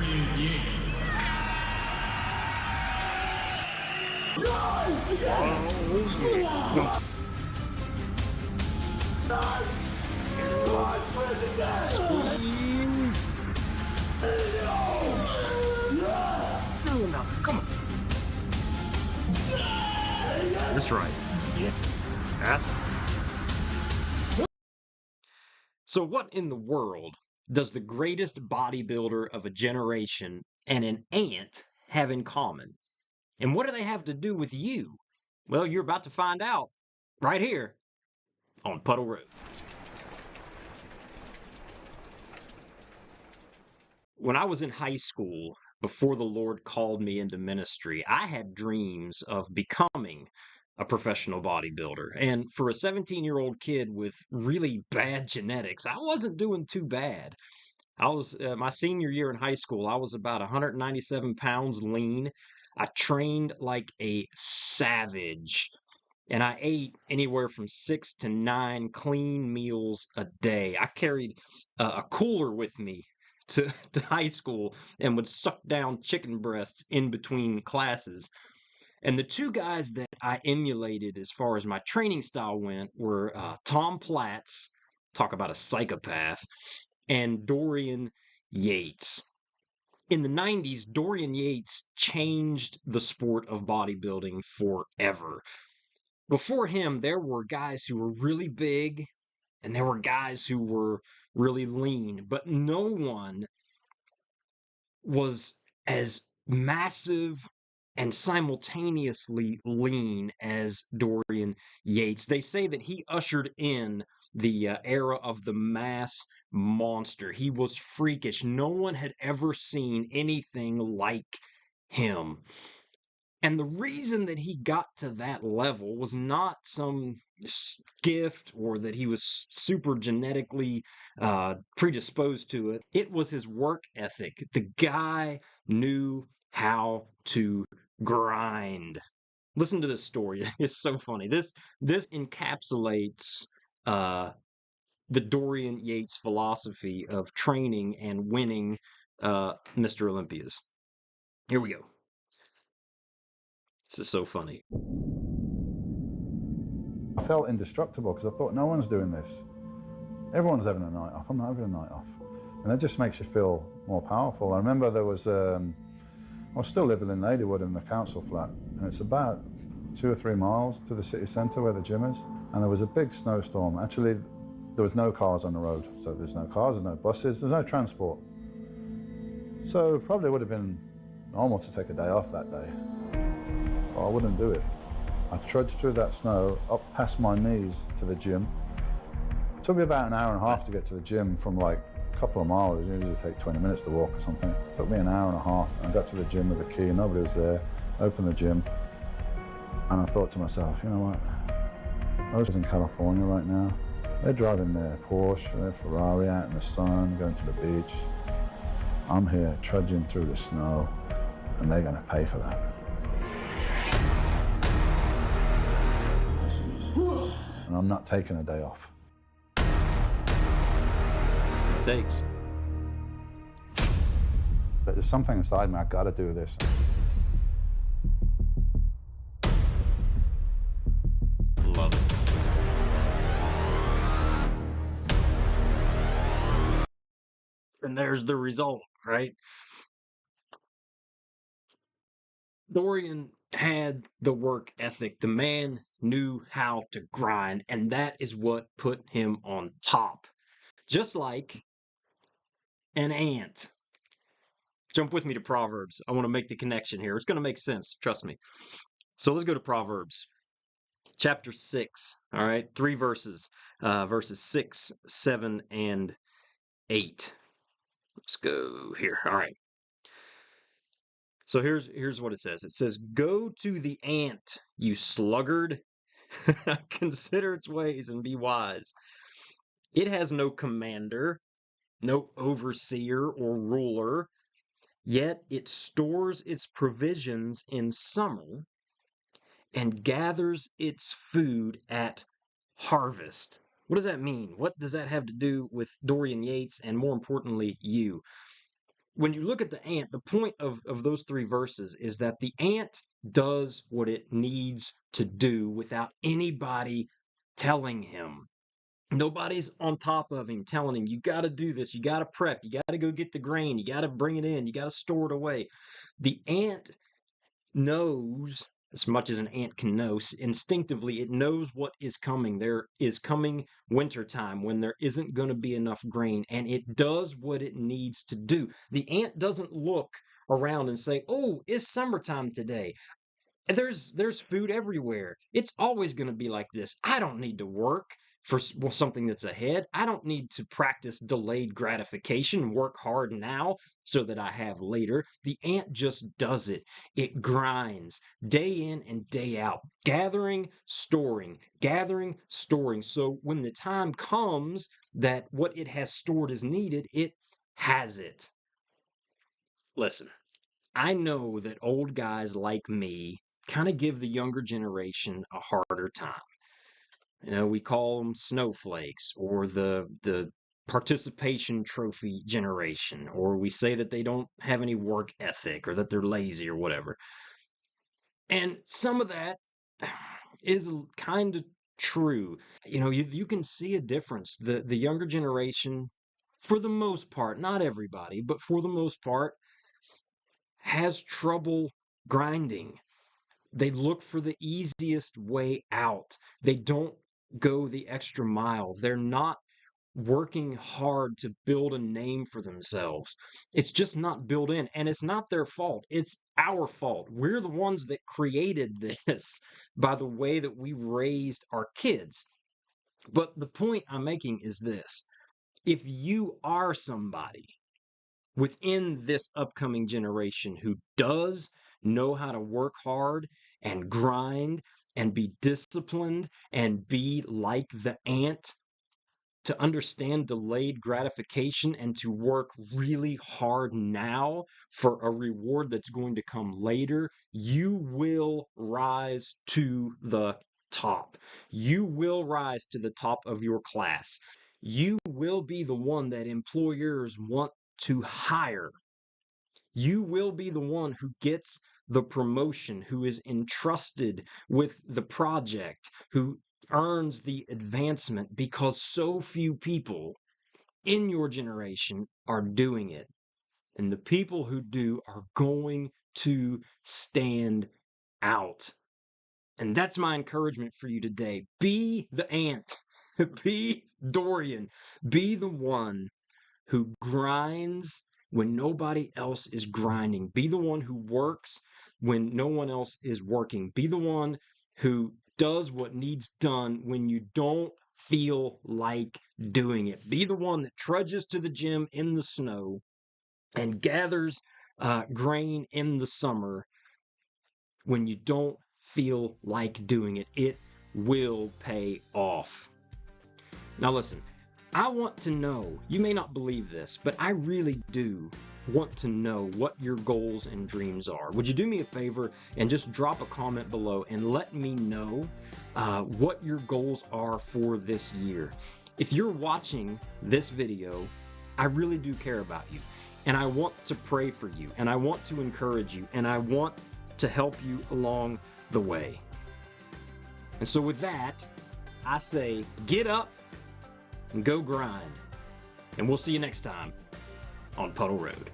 Dorian Yates. Swings. No, come on. That's right. That's right. So what in the world does the greatest bodybuilder of a generation and an ant have in common? And what do they have to do with you? Well, you're about to find out right here on Puddle Road. When I was in high school, before the Lord called me into ministry, I had dreams of becoming a professional bodybuilder. And for a 17-year-old kid with really bad genetics, I wasn't doing too bad. I was my senior year in high school, I was about 197 pounds lean. I trained like a savage, and I ate anywhere from 6 to 9 clean meals a day. I carried a cooler with me to high school and would suck down chicken breasts in between classes. And the two guys that I emulated as far as my training style went were Tom Platz, talk about a psychopath, and Dorian Yates. In the 90s, Dorian Yates changed the sport of bodybuilding forever. Before him, there were guys who were really big and there were guys who were really lean, but no one was as massive and simultaneously lean as Dorian Yates. They say that he ushered in the era of the mass monster. He was freakish. No one had ever seen anything like him. And the reason that he got to that level was not some gift or that he was super genetically predisposed to it. It was his work ethic. The guy knew how to grind. Listen to this story. It's so funny. This encapsulates the Dorian Yates philosophy of training and winning Mr. Olympias. Here we go. This is so funny. I felt indestructible because I thought, no one's doing this. Everyone's having a night off. I'm not having a night off. And that just makes you feel more powerful. I remember there was, I was still living in Ladywood in the council flat, and it's about 2 or 3 miles to the city centre where the gym is. And there was a big snowstorm. Actually, there was no cars on the road. So there's no cars, there's no buses, there's no transport. So it probably would have been normal to take a day off that day. I wouldn't do it. I trudged through that snow up past my knees to the gym. It took me about an hour and a half to get to the gym from like a couple of miles. It usually take 20 minutes to walk or something. It took me an hour and a half. I got to the gym with the key, nobody was there. Opened the gym, and I thought to myself, you know what? Those in California right now, they're driving their Porsche, their Ferrari out in the sun, going to the beach. I'm here trudging through the snow, and they're going to pay for that. And I'm not taking a day off. It takes. But there's something inside me, I've got to do this. Love it. And there's the result, right? Dorian had the work ethic. The man knew how to grind, and that is what put him on top. Just like an ant. Jump with me to Proverbs. I want to make the connection here. It's going to make sense. Trust me. So let's go to Proverbs chapter 6. All right. 3 verses. Verses 6, 7, and 8. Let's go here. All right. So here's what it says. It says, "Go to the ant, you sluggard. Consider its ways and be wise. It has no commander, no overseer or ruler, yet it stores its provisions in summer and gathers its food at harvest." What does that mean? What does that have to do with Dorian Yates and, more importantly, you? when you look at the ant, the point of those 3 verses is that the ant does what it needs to do without anybody telling him. Nobody's on top of him telling him, you got to do this, you got to prep, you got to go get the grain, you got to bring it in, you got to store it away. The ant knows, as much as an ant can know, instinctively, it knows what is coming. There is coming wintertime when there isn't going to be enough grain, and it does what it needs to do. The ant doesn't look around and say, oh, it's summertime today. There's food everywhere. It's always going to be like this. I don't need to work for something that's ahead. I don't need to practice delayed gratification, work hard now so that I have later. The ant just does it. It grinds day in and day out, gathering, storing, gathering, storing. So when the time comes that what it has stored is needed, it has it. Listen, I know that old guys like me kind of give the younger generation a harder time. You know, we call them snowflakes or the participation trophy generation, or we say that they don't have any work ethic or that they're lazy or whatever. And some of that is kind of true. You know, you can see a difference. The younger generation, for the most part, not everybody, but for the most part, has trouble grinding. They look for the easiest way out. They don't go the extra mile. They're not working hard to build a name for themselves. It's just not built in, and it's not their fault. It's our fault. We're the ones that created this by the way that we raised our kids. But the point I'm making is this. If you are somebody within this upcoming generation who does know how to work hard and grind and be disciplined and be like the ant, to understand delayed gratification and to work really hard now for a reward that's going to come later, you will rise to the top. You will rise to the top of your class. You will be the one that employers want to hire. You will be the one who gets the promotion, who is entrusted with the project, who earns the advancement, because so few people in your generation are doing it. And the people who do are going to stand out. And that's my encouragement for you today. Be the ant. Be Dorian. Be the one who grinds when nobody else is grinding. Be the one who works when no one else is working. Be the one who does what needs done when you don't feel like doing it. Be the one that trudges to the gym in the snow and gathers grain in the summer when you don't feel like doing it. It will pay off. Now listen, I want to know, you may not believe this, but I really do want to know what your goals and dreams are. Would you do me a favor and just drop a comment below and let me know what your goals are for this year? If you're watching this video, I really do care about you, and I want to pray for you, and I want to encourage you, and I want to help you along the way. And so with that, I say, get up and go grind. And we'll see you next time on Puddle Road.